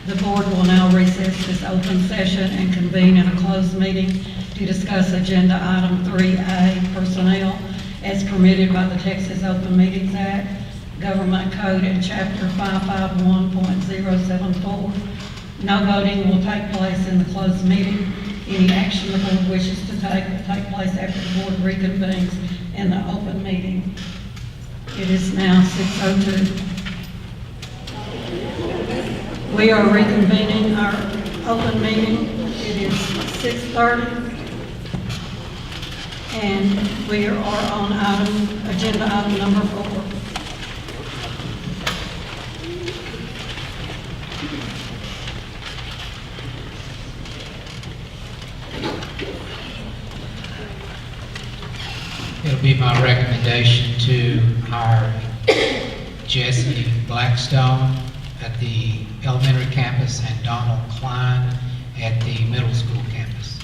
The board will now recess this open session and convene in a closed meeting to discuss agenda item 3A, personnel, as permitted by the Texas Open Meetings Act, Government Code, and Chapter 551.074. No voting will take place in the closed meeting. Any action the board wishes to take will take place after the board reconvenes in the open meeting. It is now 6:02. We are reconvening our open meeting. It is 6:30. And we are on agenda item number 4. It'll be my recommendation to hire Jesse Blackstone at the elementary campus and Donald Klein at the middle school campus.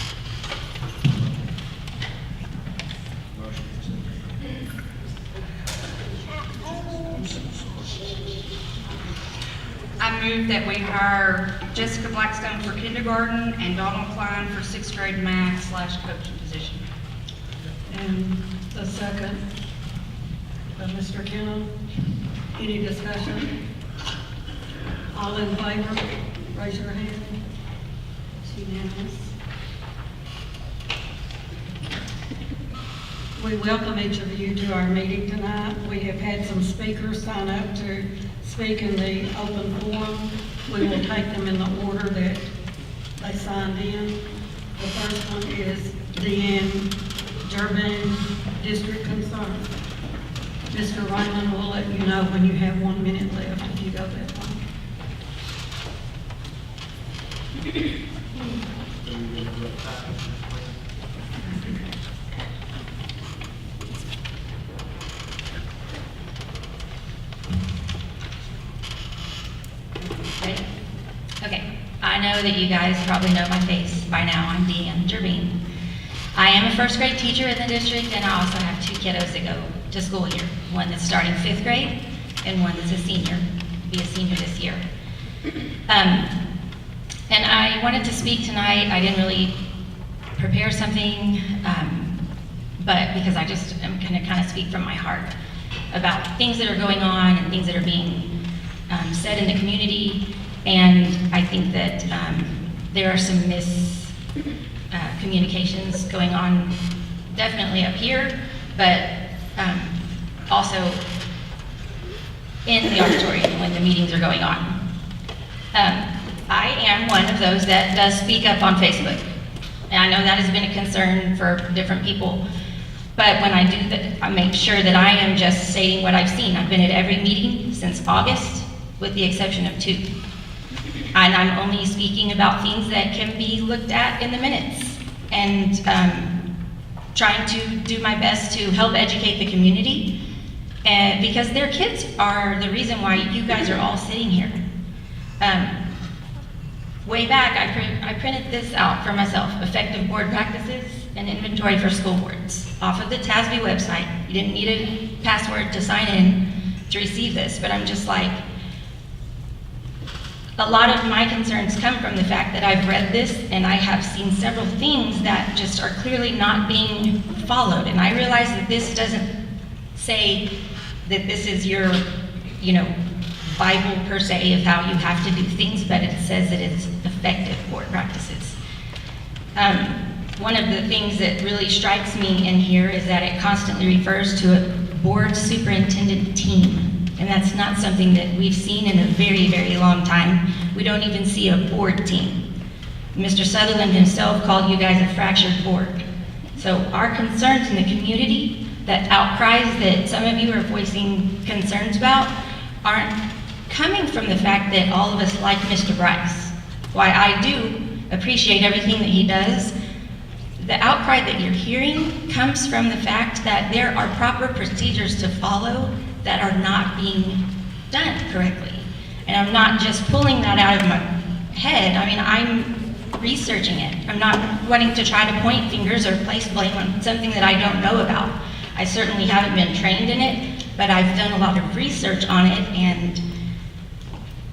I move that we hire Jessica Blackstone for kindergarten and Donald Klein for 6th grade math/coaching position. And the second by Mr. Kenna. Any discussion? All in favor, raise your hand. It's unanimous. We welcome each of you to our meeting tonight. We have had some speakers sign up to speak in the open forum. We will take them in the order that they signed in. The first one is Deanne Durbin, District Concern. Mr. Raymond will let you know when you have 1 minute left if you go that long. Ready? Okay, I know that you guys probably know my face by now. I'm Deanne Durbin. I am a first grade teacher in the district, and I also have 2 kiddos that go to school here. One that's starting 5th grade, and one that's a senior, be a senior this year. And I wanted to speak tonight. I didn't really prepare something, but because I just am going to kind of speak from my heart about things that are going on and things that are being said in the community. And I think that there are some communications going on definitely up here, but also in the auditorium when the meetings are going on. I am one of those that does speak up on Facebook. And I know that has been a concern for different people, but when I do that, I make sure that I am just stating what I've seen. I've been at every meeting since August, with the exception of 2. And I'm only speaking about things that can be looked at in the minutes, and trying to do my best to help educate the community, because their kids are the reason why you guys are all sitting here. Way back, I printed this out for myself, effective board practices and inventory for school boards, off of the TASB website. You didn't need a password to sign in to receive this, but I'm just like, a lot of my concerns come from the fact that I've read this and I have seen several things that just are clearly not being followed. And I realize that this doesn't say that this is your, Bible per se of how you have to do things, but it says that it's effective board practices. One of the things that really strikes me in here is that it constantly refers to a board superintendent team. And that's not something that we've seen in a very, very long time. We don't even see a board team. Mr. Sutherland himself called you guys a fractured board. So our concerns in the community, that outcries that some of you are voicing concerns about, aren't coming from the fact that all of us like Mr. Bryce. Why I do appreciate everything that he does, the outcry that you're hearing comes from the fact that there are proper procedures to follow that are not being done correctly. And I'm not just pulling that out of my head. I mean, I'm researching it. I'm not wanting to try to point fingers or place blame on something that I don't know about. I certainly haven't been trained in it, but I've done a lot of research on it, and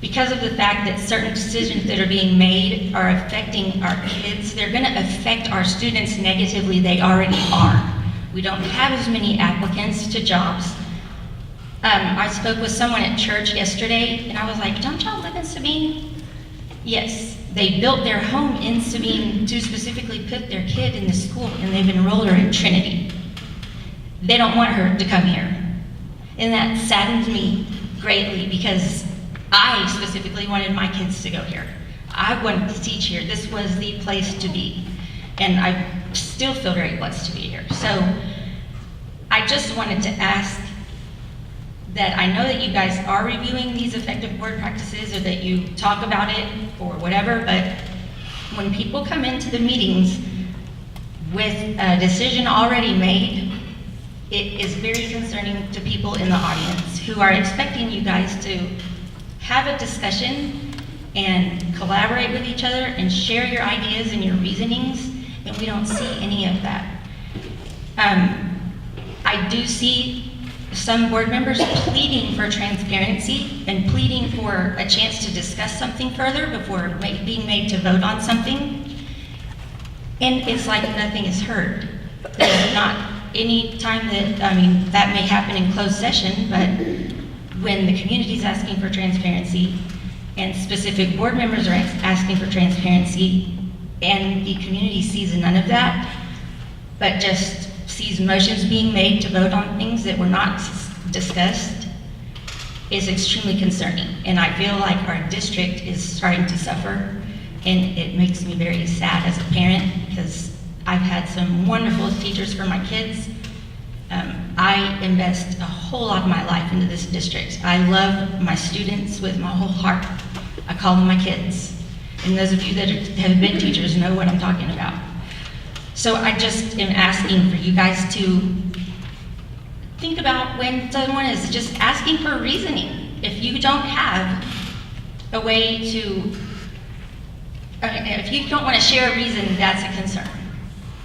because of the fact that certain decisions that are being made are affecting our kids, they're gonna affect our students negatively. They already are. We don't have as many applicants to jobs. I spoke with someone at church yesterday, and I was like, don't y'all live in Sabine? Yes, they built their home in Sabine to specifically put their kid in the school, and they've enrolled her in Trinity. They don't want her to come here. And that saddens me greatly, because I specifically wanted my kids to go here. I wanted to teach here. This was the place to be. And I still feel very blessed to be here. So I just wanted to ask that, I know that you guys are reviewing these effective board practices, or that you talk about it or whatever, but when people come into the meetings with a decision already made, it is very concerning to people in the audience who are expecting you guys to have a discussion and collaborate with each other and share your ideas and your reasonings, and we don't see any of that. I do see some board members pleading for transparency and pleading for a chance to discuss something further before being made to vote on something. And it's like nothing is heard. There's not any time that, that may happen in closed session, but when the community's asking for transparency and specific board members are asking for transparency, and the community sees none of that, but just sees motions being made to vote on things that were not discussed, is extremely concerning. And I feel like our district is starting to suffer, and it makes me very sad as a parent, because I've had some wonderful teachers for my kids. I invest a whole lot of my life into this district. I love my students with my whole heart. I call them my kids. And those of you that have been teachers know what I'm talking about. So I just am asking for you guys to think about when someone is just asking for reasoning. If you don't have a way to, if you don't want to share a reason, that's a concern.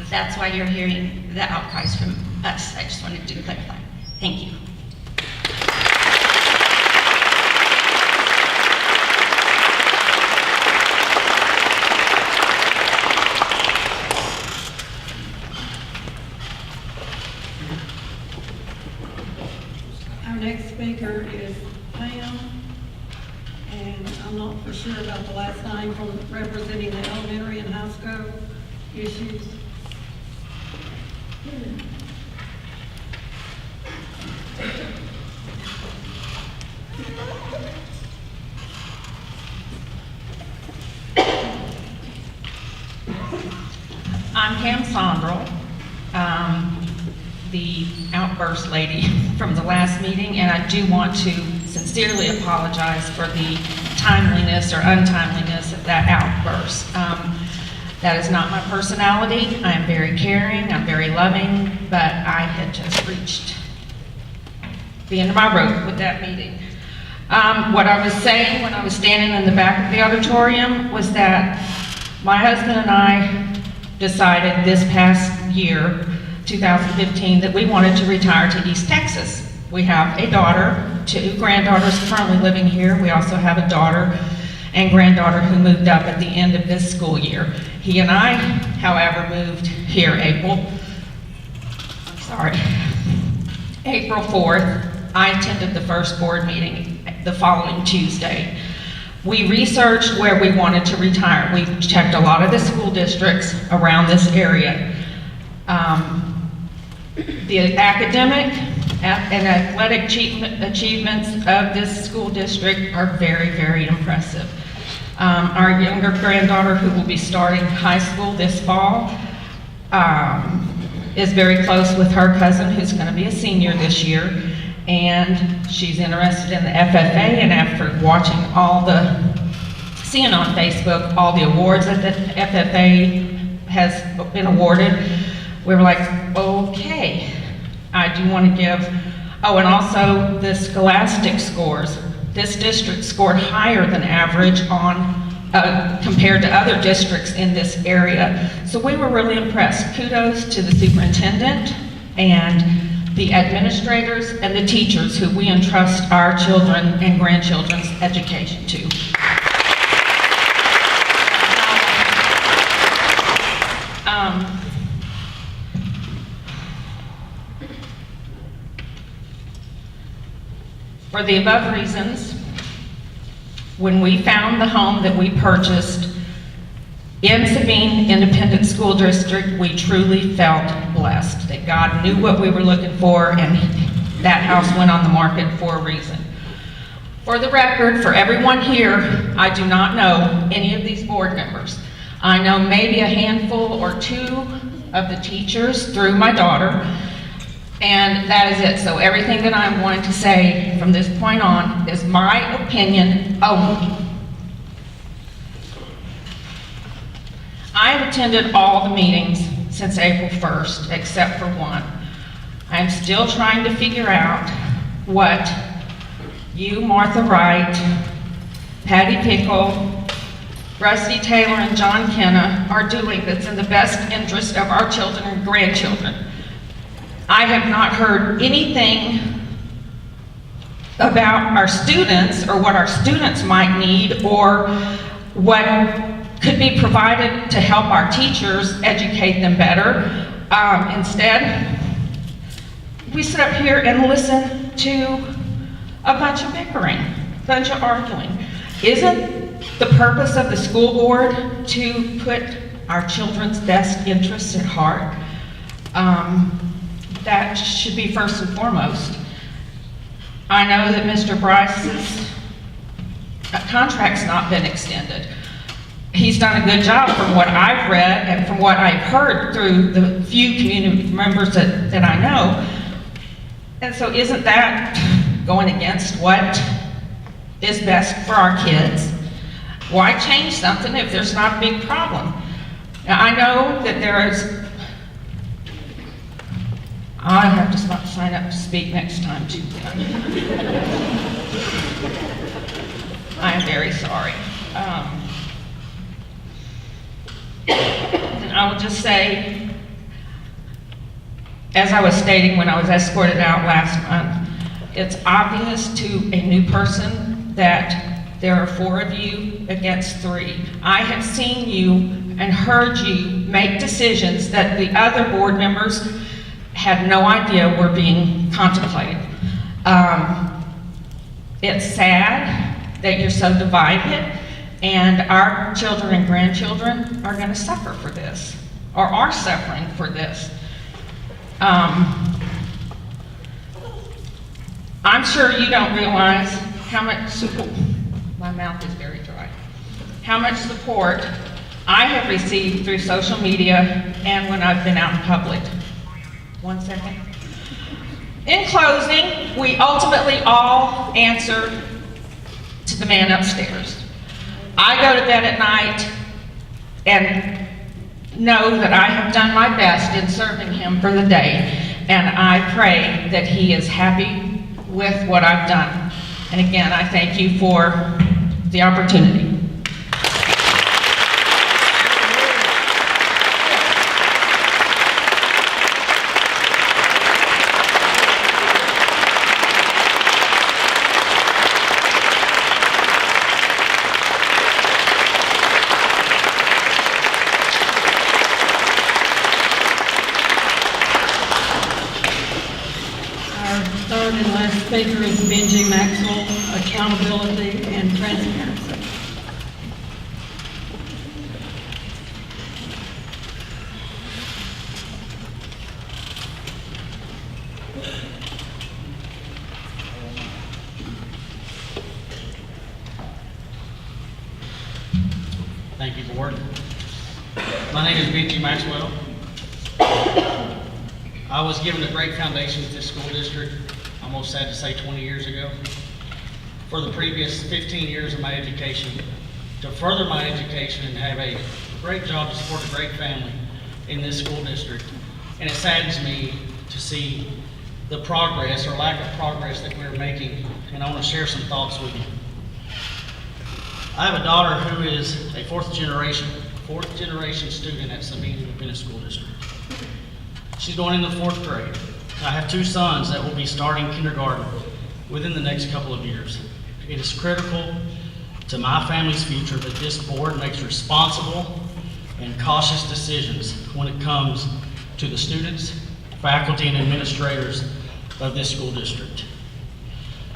That's why you're hearing the outcries from us. I just wanted to clarify. Thank you. Our next speaker is Pam, and I'm not for sure about the last name, from representing the elementary and high school issues. I'm Pam Sondrel, the outburst lady from the last meeting, and I do want to sincerely apologize for the timeliness or untimeliness of that outburst. That is not my personality. I am very caring, I'm very loving, but I had just reached the end of my rope with that meeting. What I was saying when I was standing in the back of the auditorium was that my husband and I decided this past year, 2015, that we wanted to retire to East Texas. We have a daughter, 2 granddaughters currently living here. We also have a daughter and granddaughter who moved up at the end of this school year. He and I, however, moved here April 4th. I attended the first board meeting the following Tuesday. We researched where we wanted to retire. We checked a lot of the school districts around this area. The academic and athletic achievements of this school district are very, very impressive. Our younger granddaughter, who will be starting high school this fall, is very close with her cousin, who's going to be a senior this year, and she's interested in the FFA, and after seeing on Facebook all the awards that the FFA has been awarded, we were like, okay, I do want to give, and also the scholastic scores. This district scored higher than average compared to other districts in this area. So we were really impressed. Kudos to the superintendent and the administrators and the teachers who we entrust our children and grandchildren's education to. For the above reasons, when we found the home that we purchased in Sabine Independent School District, we truly felt blessed that God knew what we were looking for, and that house went on the market for a reason. For the record, for everyone here, I do not know any of these board members. I know maybe a handful or two of the teachers through my daughter, and that is it. So everything that I'm going to say from this point on is my opinion only. I have attended all the meetings since April 1st, except for one. I'm still trying to figure out what you, Martha Wright, Patty Pickle, Rusty Taylor, and John Kenna are doing that's in the best interest of our children and grandchildren. I have not heard anything about our students or what our students might need or what could be provided to help our teachers educate them better. Instead, we sit up here and listen to a bunch of bickering, a bunch of arguing. Isn't the purpose of the school board to put our children's best interests at heart? That should be first and foremost. I know that Mr. Bryce's contract's not been extended. He's done a good job from what I've read and from what I've heard through the few community members that I know. And so isn't that going against what is best for our kids? Why change something if there's not a big problem? Now, I know that there is, I have to sign up to speak next time too. I am very sorry. And I will just say, as I was stating when I was escorted out last month, it's obvious to a new person that there are 4 of you against 3. I have seen you and heard you make decisions that the other board members had no idea were being contemplated. It's sad that you're so divided, and our children and grandchildren are going to suffer for this, or are suffering for this. I'm sure you don't realize how much support, my mouth is very dry, how much support I have received through social media and when I've been out in public. 1 second. In closing, we ultimately all answer to the man upstairs. I go to bed at night and know that I have done my best in serving him for the day, and I pray that he is happy with what I've done. And again, I thank you for the opportunity. Third and last speaker is Benji Maxwell, accountability and transparency. Thank you, Board. My name is Benji Maxwell. I was given a great foundation with this school district, almost sad to say 20 years ago, for the previous 15 years of my education, to further my education and have a great job to support a great family in this school district. And it saddens me to see the progress or lack of progress that we're making, and I want to share some thoughts with you. I have a daughter who is a fourth generation student at Sabine Independent School District. She's going into the 4th grade. I have 2 sons that will be starting kindergarten within the next couple of years. It is critical to my family's future that this board makes responsible and cautious decisions when it comes to the students, faculty, and administrators of this school district.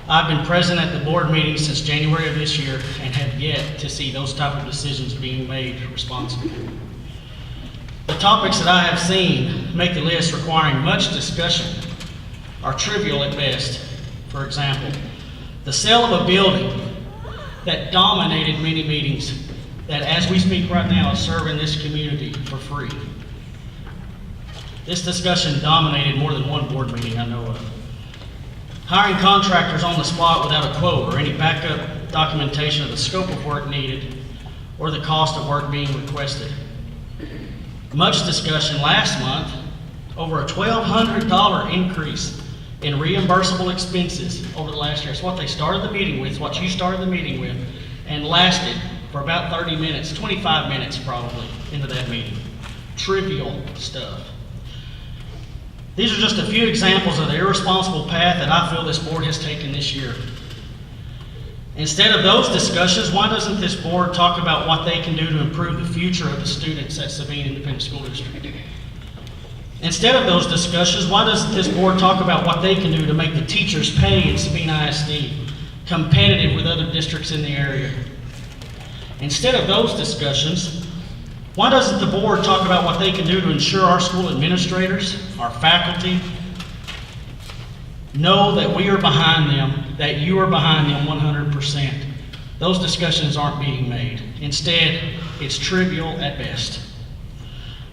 I've been present at the board meeting since January of this year and have yet to see those type of decisions being made responsibly. The topics that I have seen make the list requiring much discussion are trivial at best. For example, the sale of a building that dominated many meetings that, as we speak right now, is serving this community for free. This discussion dominated more than one board meeting I know of. Hiring contractors on the spot without a quote or any backup documentation of the scope of work needed or the cost of work being requested. Much discussion last month over a $1,200 increase in reimbursable expenses over the last year. It's what they started the meeting with, what you started the meeting with, and lasted for about 30 minutes, 25 minutes probably into that meeting. Trivial stuff. These are just a few examples of the irresponsible path that I feel this board has taken this year. Instead of those discussions, why doesn't this board talk about what they can do to improve the future of the students at Sabine Independent School District? Instead of those discussions, why doesn't this board talk about what they can do to make the teachers' pay in Sabine ISD competitive with other districts in the area? Instead of those discussions, why doesn't the board talk about what they can do to ensure our school administrators, our faculty, know that we are behind them, that you are behind them 100%? Those discussions aren't being made. Instead, it's trivial at best.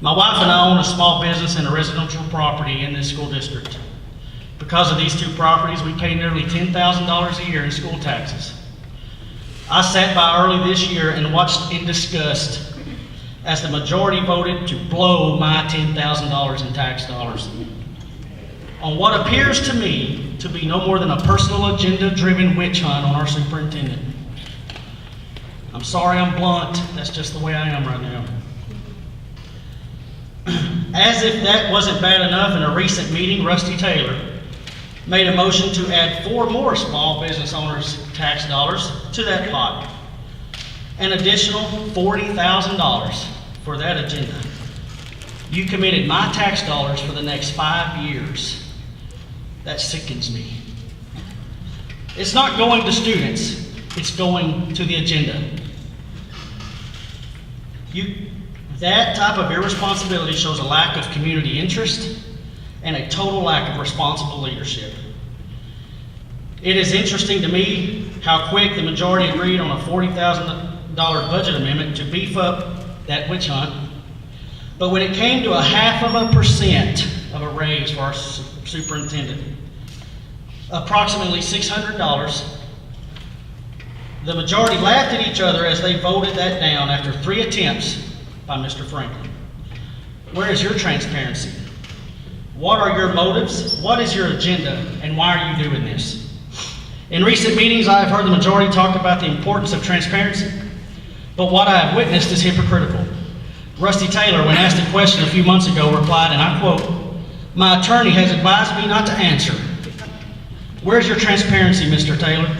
My wife and I own a small business and a residential property in this school district. Because of these 2 properties, we pay nearly $10,000 a year in school taxes. I sat by early this year and watched in disgust as the majority voted to blow my $10,000 in tax dollars on what appears to me to be no more than a personal agenda-driven witch hunt on our superintendent. I'm sorry I'm blunt, that's just the way I am right now. As if that wasn't bad enough, in a recent meeting, Rusty Taylor made a motion to add 4 more small business owners' tax dollars to that pot. An additional $40,000 for that agenda. You committed my tax dollars for the next 5 years. That sickens me. It's not going to students, it's going to the agenda. That type of irresponsibility shows a lack of community interest and a total lack of responsible leadership. It is interesting to me how quick the majority agreed on a $40,000 budget amendment to beef up that witch hunt. But when it came to a 0.5% of a raise for our superintendent, approximately $600, the majority laughed at each other as they voted that down after 3 attempts by Mr. Franklin. Where is your transparency? What are your motives? What is your agenda? And why are you doing this? In recent meetings, I have heard the majority talk about the importance of transparency, but what I have witnessed is hypocritical. Rusty Taylor, when asked a question a few months ago, replied, and I quote, "My attorney has advised me not to answer." Where's your transparency, Mr. Taylor?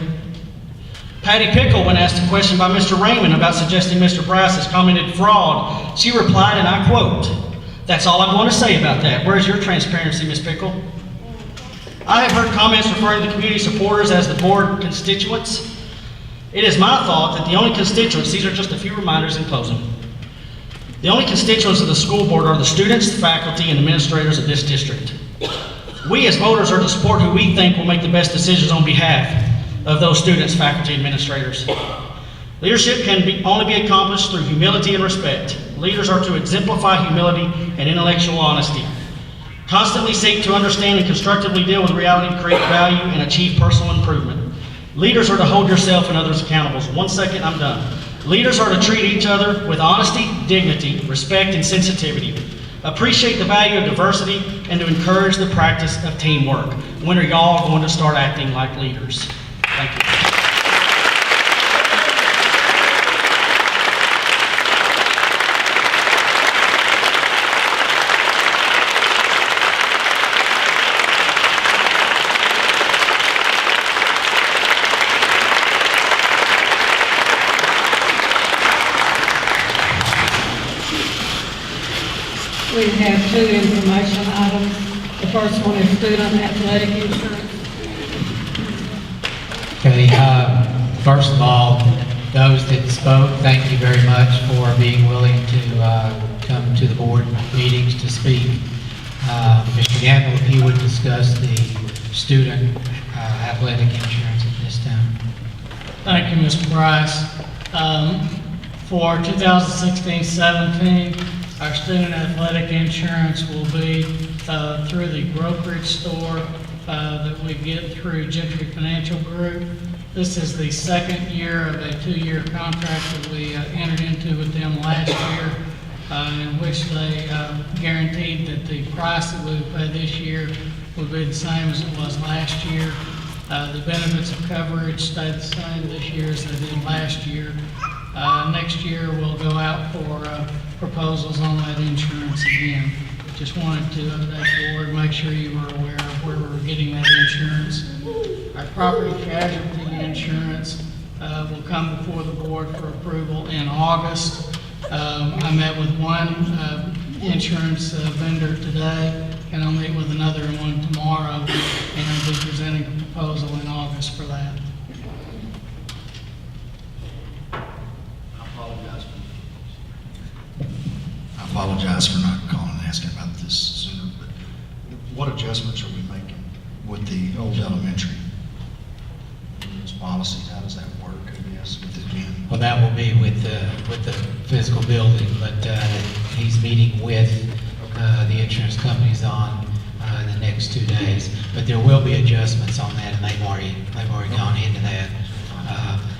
Patty Pickle, when asked a question by Mr. Raymond about suggesting Mr. Bryce has committed fraud, she replied, and I quote, "That's all I'm going to say about that. Where's your transparency, Ms. Pickle?" I have heard comments referring to community supporters as the board constituents. It is my thought that the only constituents, these are just a few reminders in closing, the only constituents of the school board are the students, the faculty, and administrators of this district. We as voters are to support who we think will make the best decisions on behalf of those students, faculty, administrators. Leadership can only be accomplished through humility and respect. Leaders are to exemplify humility and intellectual honesty. Constantly seek to understand and constructively deal with reality, create value, and achieve personal improvement. Leaders are to hold yourself and others accountable. 1 second, I'm done. Leaders are to treat each other with honesty, dignity, respect, and sensitivity. Appreciate the value of diversity and to encourage the practice of teamwork. When are y'all going to start acting like leaders? Thank you. We have two information items. The first one is student athletic insurance. Okay, first of all, those that spoke, thank you very much for being willing to come to the board meetings to speak. Mr. Gandel, if you would discuss the student athletic insurance at this time. Thank you, Mr. Bryce. For 2016-17, our student athletic insurance will be through the brokerage store that we get through Gentry Financial Group. This is the second year of a 2-year contract that we entered into with them last year, in which they guaranteed that the price that we would pay this year would be the same as it was last year. The benefits of coverage stay the same this year as they did last year. Next year, we'll go out for proposals on that insurance again. Just wanted to update the board, make sure you were aware of where we're getting that insurance. Our property casualty insurance will come before the board for approval in August. I met with one insurance vendor today, and I'll meet with another one tomorrow, and I'll be presenting a proposal in August for that. I apologize for not calling and asking about this sooner, but what adjustments are we making with the old elementary? Those policies, how does that work, I guess, with the gym? Well, that will be with the physical building, but he's meeting with the insurance companies on the next 2 days. But there will be adjustments on that, and they've already gone into that.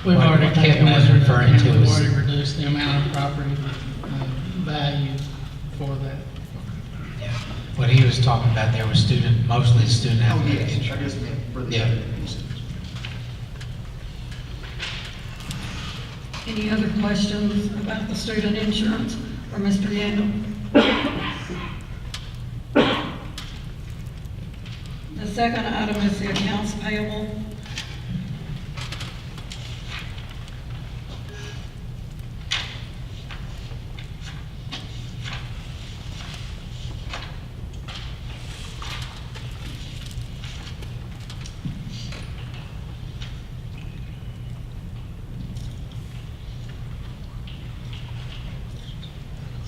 We've What already taken Kevin was measures, referring and to we've is, already reduced the amount of property value for that. yeah, what he was talking about there was mostly student Oh, athletic yes, I insurance. guess meant for the Yeah. other pieces. Any other questions about the student insurance for Mr. Yandel? The second item is the accounts payable.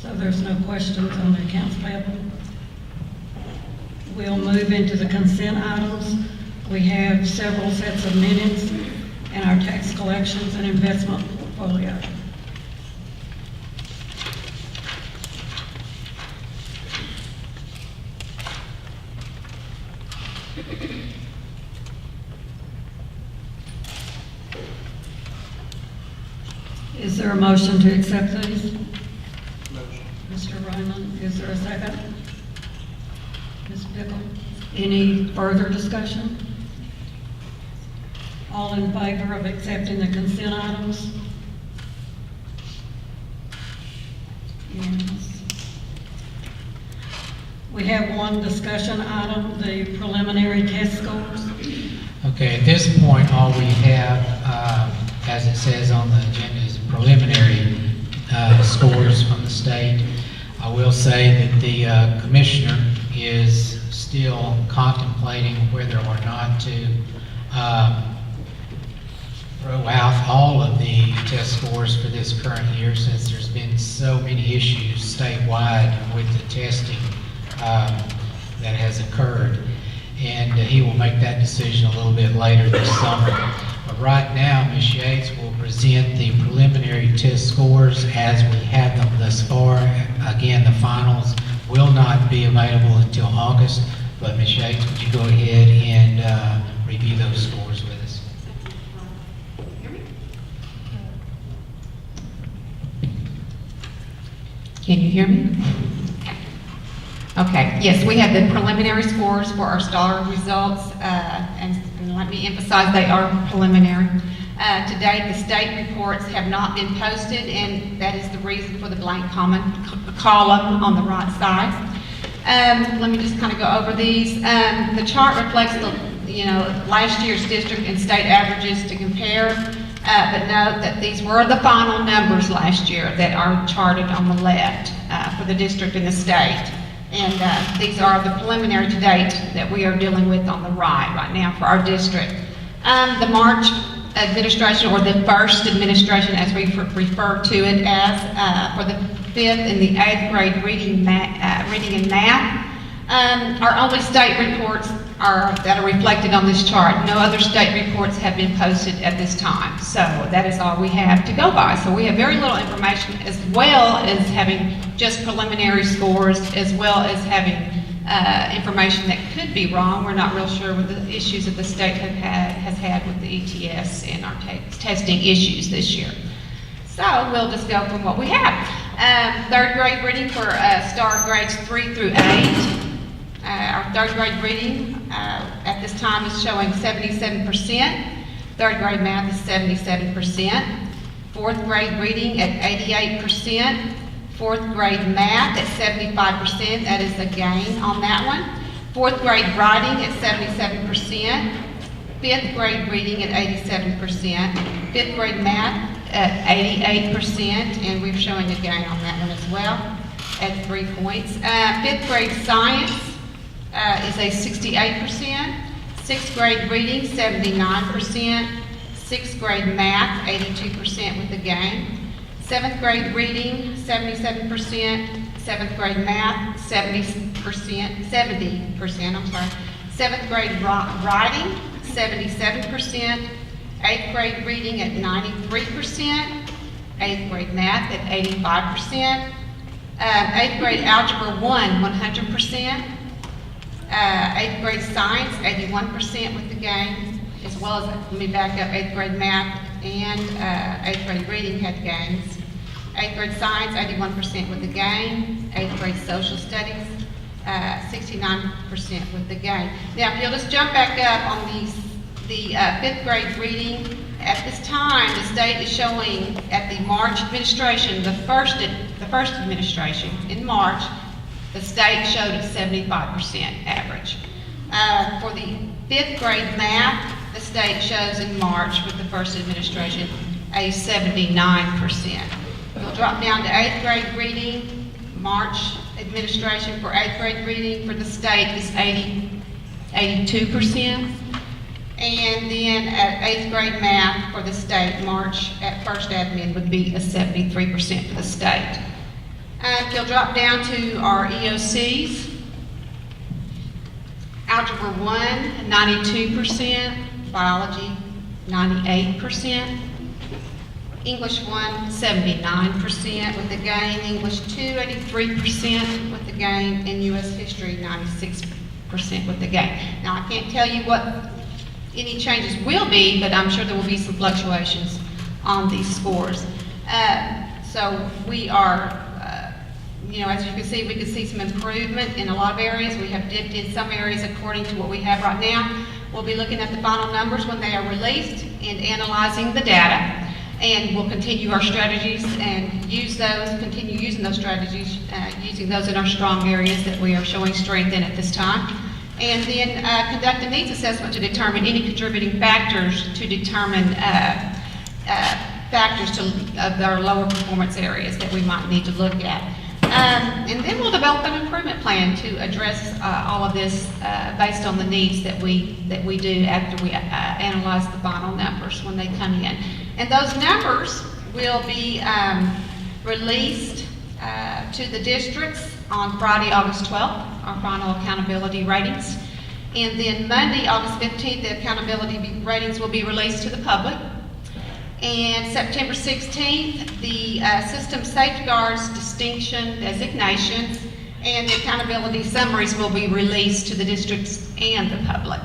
So there's no questions on the accounts payable. We'll move into the consent items. We have several sets of minutes and our tax collections and investment portfolio. Is there a motion to accept these? Mr. Raymond, is there a second? Ms. Pickle? Any further discussion? All in favor of accepting the consent items? Unanimous. We have one discussion item, the preliminary test scores. Okay, at this point, all we have, as it says on the agenda, is preliminary scores from the state. I will say that the commissioner is still contemplating whether or not to throw out all of the test scores for this current year, since there's been so many issues statewide with the testing that has occurred. And he will make that decision a little bit later this summer. But right now, Ms. Yates will present the preliminary test scores as we have them thus far. Again, the finals will not be available until August, but Ms. Yates, would you go ahead and review those scores with us? Can you hear me? Okay, yes, we have the preliminary scores for our STAR results, and let me emphasize they are preliminary. To date, the state reports have not been posted, and that is the reason for the blank column on the right side. Let me just kind of go over these. The chart reflects last year's district and state averages to compare. But note that these were the final numbers last year that are charted on the left for the district and the state. And these are the preliminary to date that we are dealing with on the right now for our district. The March administration, or the first administration as we refer to it as, for the 5th and the 8th grade reading and math, our only state reports that are reflected on this chart. No other state reports have been posted at this time. So that is all we have to go by. So we have very little information, as well as having just preliminary scores, as well as having information that could be wrong. We're not real sure with the issues that the state has had with the ETS and our testing issues this year. So we'll just go from what we have. Third grade reading for star grades 3 through 8. Our third grade reading at this time is showing 77%. Third grade math is 77%. Fourth grade reading at 88%. Fourth grade math at 75%. That is a gain on that one. Fourth grade writing at 77%. Fifth grade reading at 87%. Fifth grade math at 88%, and we're showing a gain on that one as well at 3 points. Fifth grade science is a 68%. Sixth grade reading, 79%. Sixth grade math, 82% with a gain. Seventh grade reading, 77%. Seventh grade math, 70%, I'm sorry. Seventh grade writing, 77%. Eighth grade reading at 93%. Eighth grade math at 85%. Eighth grade algebra 1, 100%. Eighth grade science, 81% with the gain, as well as, let me back up, eighth grade math and eighth grade reading had gains. Eighth grade science, 81% with the gain. Eighth grade social studies, 69% with the gain. Now, if you'll just jump back up on the fifth grade reading, at this time, the state is showing at the March administration, the first administration in March, the state showed a 75% average. For the fifth grade math, the state shows in March with the first administration a 79%. We'll drop down to eighth grade reading. March administration for eighth grade reading for the state is 82%. And then at eighth grade math for the state, March at first admin would be a 73% for the state. If you'll drop down to our EOCs, algebra 1, 92%, biology, 98%, English 1, 79% with the gain, English 2, 83% with the gain, and U.S. history, 96% with the gain. Now, I can't tell you what any changes will be, but I'm sure there will be some fluctuations on these scores. So we are, as you can see, we can see some improvement in a lot of areas. We have dipped in some areas according to what we have right now. We'll be looking at the final numbers when they are released and analyzing the data. And we'll continue our strategies and use those, continue using those strategies, using those in our strong areas that we are showing strength in at this time. And then conduct a needs assessment to determine any contributing factors to determine factors of our lower performance areas that we might need to look at. And then we'll develop an improvement plan to address all of this based on the needs that we do after we analyze the final numbers when they come in. And those numbers will be released to the districts on Friday, August 12th, our final accountability ratings. And then Monday, August 15th, the accountability ratings will be released to the public. And September 16th, the system safeguards distinction designations and the accountability summaries will be released to the districts and the public.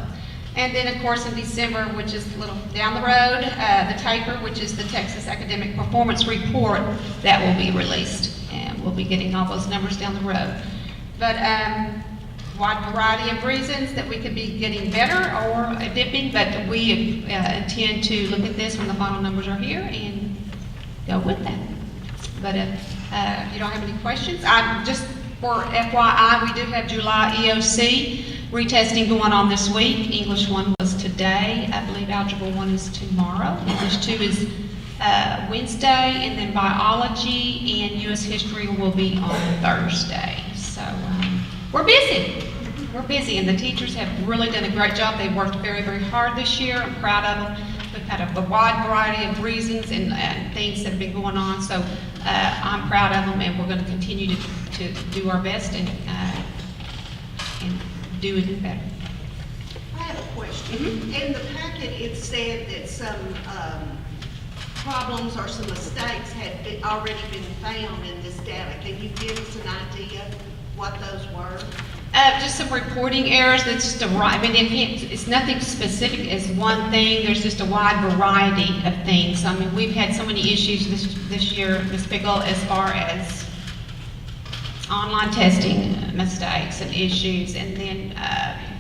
And then, of course, in December, which is a little down the road, the TAPER, which is the Texas Academic Performance Report, that will be released. And we'll be getting all those numbers down the road. But wide variety of reasons that we could be getting better or dipping, but we intend to look at this when the final numbers are here and go with that. But if you don't have any questions, just for FYI, we do have July EOC retesting going on this week. English 1 was today. I believe Algebra 1 is tomorrow. English 2 is Wednesday, and then biology and U.S. history will be on Thursday. So we're busy. We're busy, and the teachers have really done a great job. They've worked very, very hard this year. I'm proud of them. We've had a wide variety of reasons and things that have been going on, so I'm proud of them, and we're going to continue to do our best and do it better. I have a question. In the packet, it said that some problems or some mistakes had already been found in this data. Can you give us an idea what those were? Just some reporting errors. That's just I mean, it's nothing specific as one thing. There's just a wide variety of things. I mean, we've had so many issues this year, Ms. Pickle, as far as online testing mistakes and issues, and then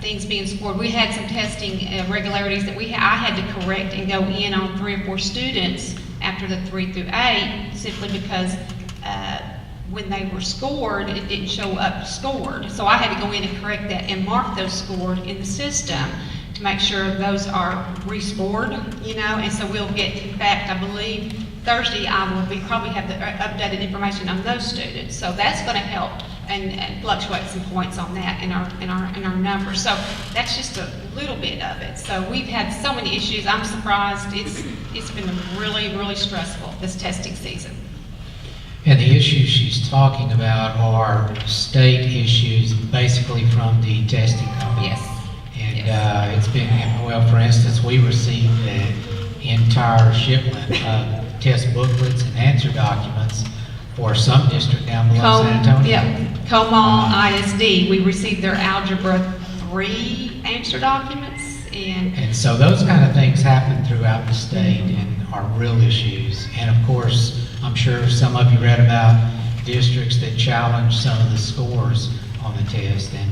things being scored. We had some testing irregularities that I had to correct and go in on 3 or 4 students after the 3 through 8, simply because when they were scored, it didn't show up scored. So I had to go in and correct that and mark those scored in the system to make sure those are rescored, and so we'll get, in fact, I believe Thursday I will probably have the updated information on those students. So that's going to help and fluctuate some points on that in our numbers. So that's just a little bit of it. So we've had so many issues. I'm surprised. It's been really, really stressful this testing season. And the issues she's talking about are state issues, basically from the testing company. Yes. And it's been, well, for instance, we received an entire shipment of test booklets and answer documents for some district down below San Antonio. Yeah, Comal ISD. We received their Algebra 3 answer documents, And so those kind of things happen throughout the state and are real issues. And of course, I'm sure some of you read about districts that challenge some of the scores on the test and,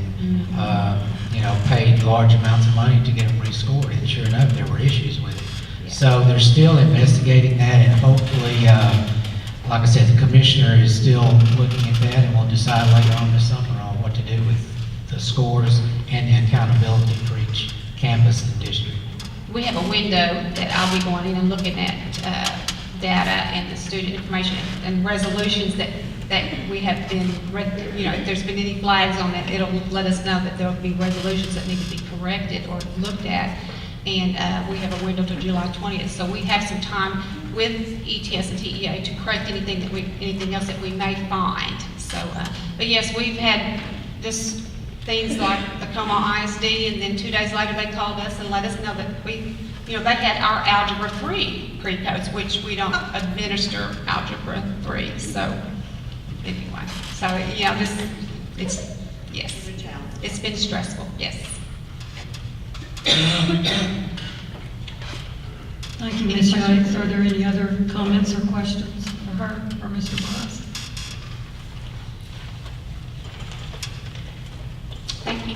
paid large amounts of money to get them rescored. And sure enough, there were issues with it. Yeah. So they're still investigating that, and hopefully, like I said, the commissioner is still looking at that, and we'll decide later on this summer on what to do with the scores and the accountability for each campus and district. we have a window that I'll be going in and looking at data and the student information and resolutions that we have been, if there's been any flags on that, it'll let us know that there will be resolutions that need to be corrected or looked at. And we have a window till July 20th. So we have some time with ETS and TEA to correct anything else that we may find. So, but yes, we've had just things like the Comal ISD, and then 2 days later they called us and let us know that they had our Algebra 3 pre-codes, which we don't administer Algebra 3. So anyway, it's been stressful, yes. Thank you, Ms. Yates. Are there any other comments or questions for her or Mr. Price? Thank you.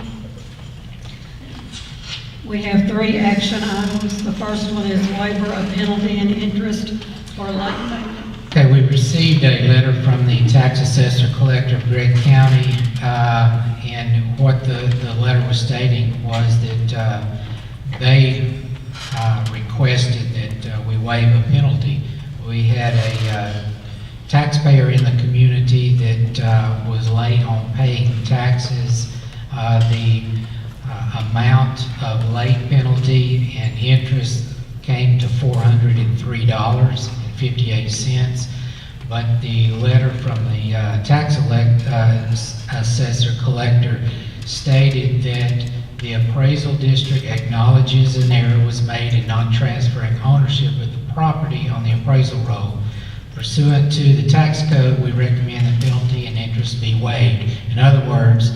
We have 3 action items. The first one is waiver of penalty and interest for late payment. Okay, we received a letter from the tax assessor collector of Gregg County, and what the letter was stating was that they requested that we waive a penalty. We had a taxpayer in the community that was late on paying taxes. The amount of late penalty and interest came to $403.58, but the letter from the tax assessor collector stated that the appraisal district acknowledges an error was made in not transferring ownership of the property on the appraisal roll. Pursuant to the tax code, we recommend the penalty and interest be waived. In other words,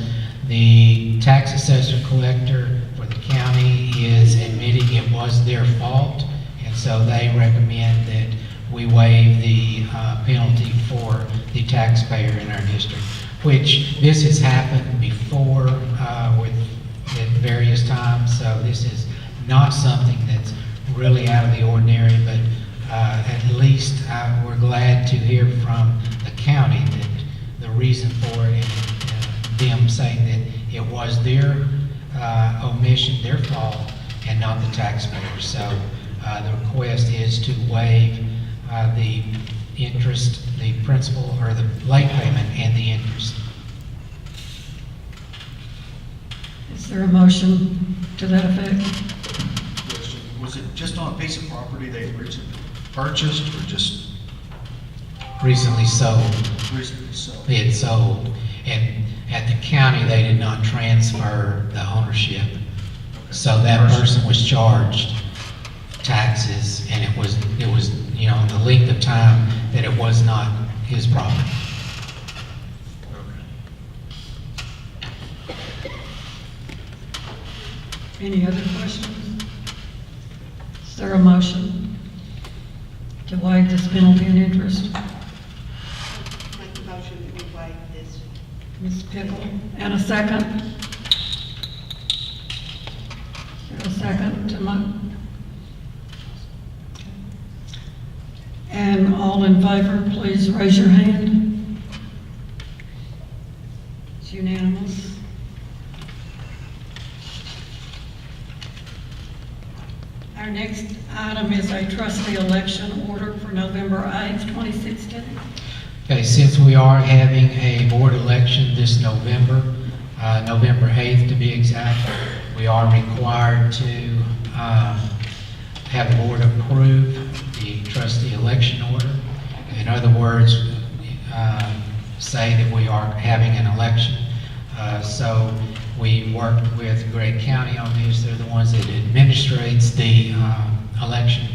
the tax assessor collector for the county is admitting it was their fault, and so they recommend that we waive the penalty for the taxpayer in our district, which this has happened before at various times, so this is not something that's really out of the ordinary, but at least we're glad to hear from the county that the reason for it and them saying that it was their omission, their fault, and not the taxpayer. So the request is to waive the interest, the principal, or the late payment and the interest. Is there a motion to that effect? Question, was it just on a piece of property they originally purchased, or just Recently sold, recently sold? they had sold, and at the county, they did not transfer the ownership. So that person was charged taxes, and it was, you know, the length of time that it was not his property. Any other questions? Is there a motion to waive this penalty and interest? Make the motion that we waive this. Ms. Pickle, and a second? Is there a second to my? And all in favor, please raise your hand. It's unanimous. Our next item is a trustee election order for November 8th, 2016. Okay, since we are having a board election this November, November 8th to be exact, we are required to have the board approve the trustee election order. In other words, say that we are having an election. So we worked with Gregg County on this. They're the ones that administrates the election.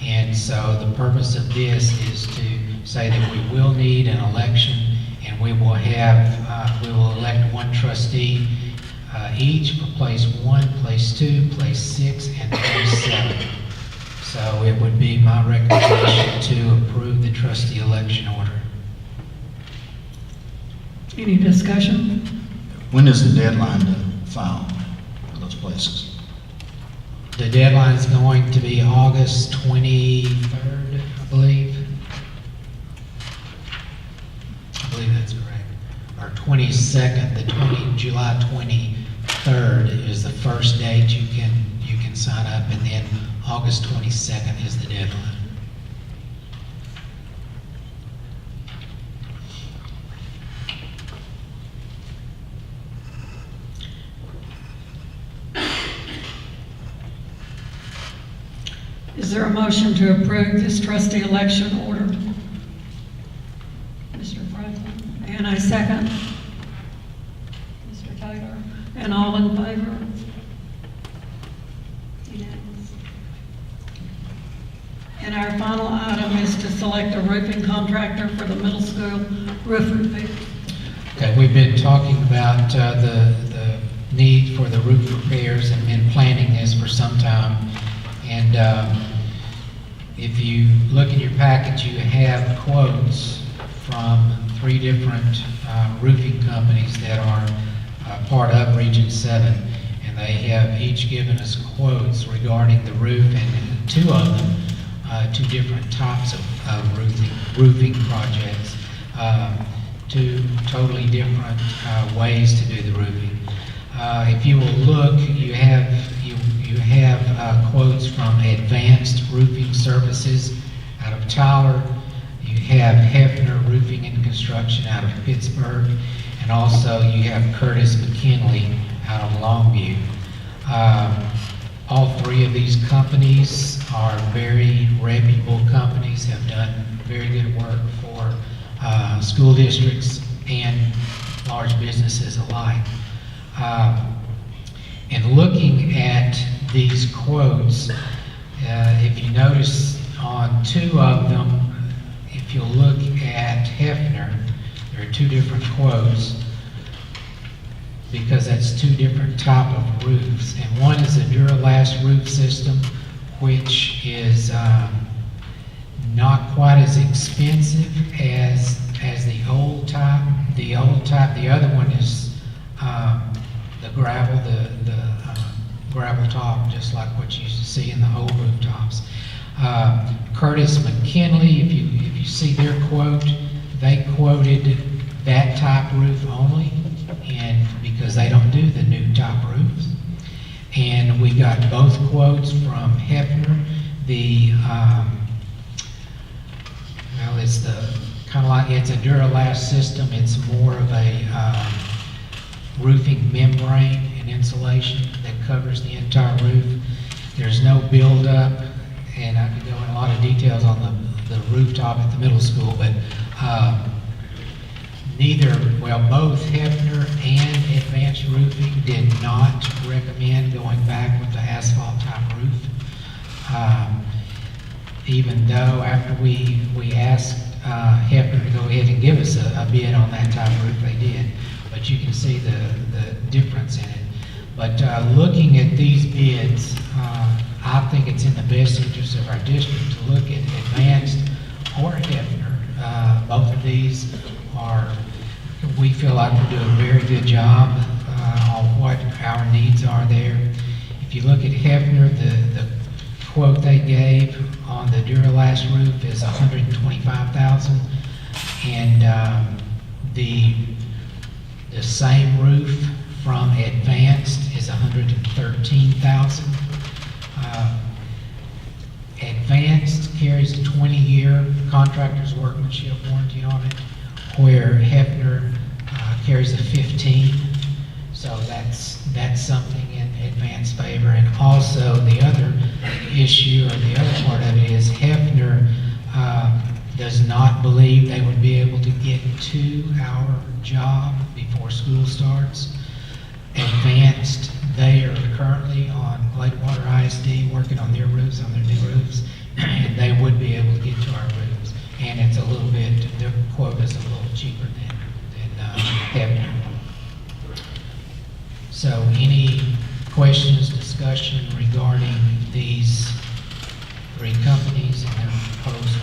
And so the purpose of this is to say that we will need an election, and we will have, we will elect one trustee each for place 1, place 2, place 6, and place 7. So it would be my recommendation to approve the trustee election order. Any discussion? When is the deadline to file for those places? The deadline is going to be August 23rd, I believe. I believe that's correct. Or 22nd, July 23rd is the first date you can sign up, and then August 22nd is the deadline. Is there a motion to approve this trustee election order? Mr. Franklin, and I second. Mr. Taylor, and all in favor? Unanimous. And our final item is to select a roofing contractor for the middle school roof repair. Okay, we've been talking about the need for the roof repairs and been planning this for some time. And if you look in your package, you have quotes from 3 different roofing companies that are part of Region 7. And they have each given us quotes regarding the roof, and 2 of them, 2 different types of roofing projects, 2 totally different ways to do the roofing. If you will look, you have quotes from Advanced Roofing Services out of Tyler. You have Hefner Roofing and Construction out of Pittsburgh, and also you have Curtis McKinley out of Longview. All 3 of these companies are very reputable companies, have done very good work for school districts and large businesses alike. And looking at these quotes, if you notice on 2 of them, if you look at Hefner, there are 2 different quotes because that's 2 different type of roofs. And one is a Duralast roof system, which is not quite as expensive as the old type. The other one is the gravel, the gravel top, just like what you used to see in the old rooftops. Curtis McKinley, if you see their quote, they quoted that type roof only, and because they don't do the new type roofs. And we got both quotes from Hefner. Well, it's it's a Duralast system. It's more of a roofing membrane and insulation that covers the entire roof. There's no buildup, and I could go in a lot of details on the rooftop at the middle school, but both Hefner and Advanced Roofing did not recommend going back with the asphalt type roof. Even though after we asked Hefner to go ahead and give us a bid on that type of roof, they did. But you can see the difference in it. But looking at these bids, I think it's in the best interest of our district to look at Advanced or Hefner. Both of these we feel like we're doing a very good job on what our needs are there. If you look at Hefner, the quote they gave on the Duralast roof is $125,000, and the same roof from Advanced is $113,000. Advanced carries a 20-year contractor's workmanship warranty on it, where Hefner carries a 15. So that's something in Advanced favor. And also the other issue, or the other part of it, is Hefner does not believe they would be able to get to our job before school starts. Advanced, they are currently on Lakewater ISD working on their roofs, on their new roofs, and they would be able to get to our roofs. And it's a little bit, their quote is a little cheaper than Hefner. So any questions, discussion regarding these three companies and their proposals?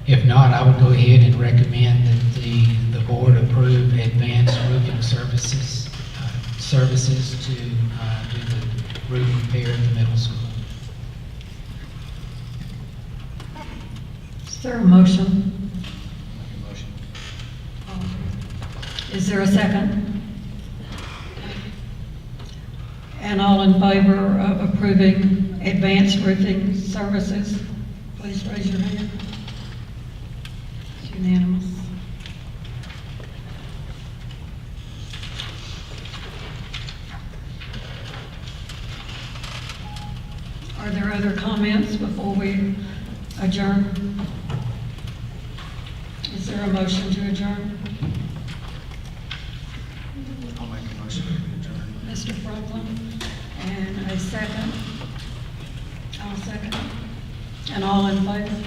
If not, I would go ahead and recommend that the board approve Advanced Roofing Services to do the roof repair at the middle school. Is there a motion? Is there a second? And all in favor of approving Advanced Roofing Services, please raise your hand. It's unanimous. Are there other comments before we adjourn? Is there a motion to adjourn? I'll make a motion to adjourn. Mr. Franklin, and a second. I'll second. And all in favor?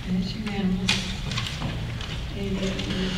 And it's unanimous. And it is,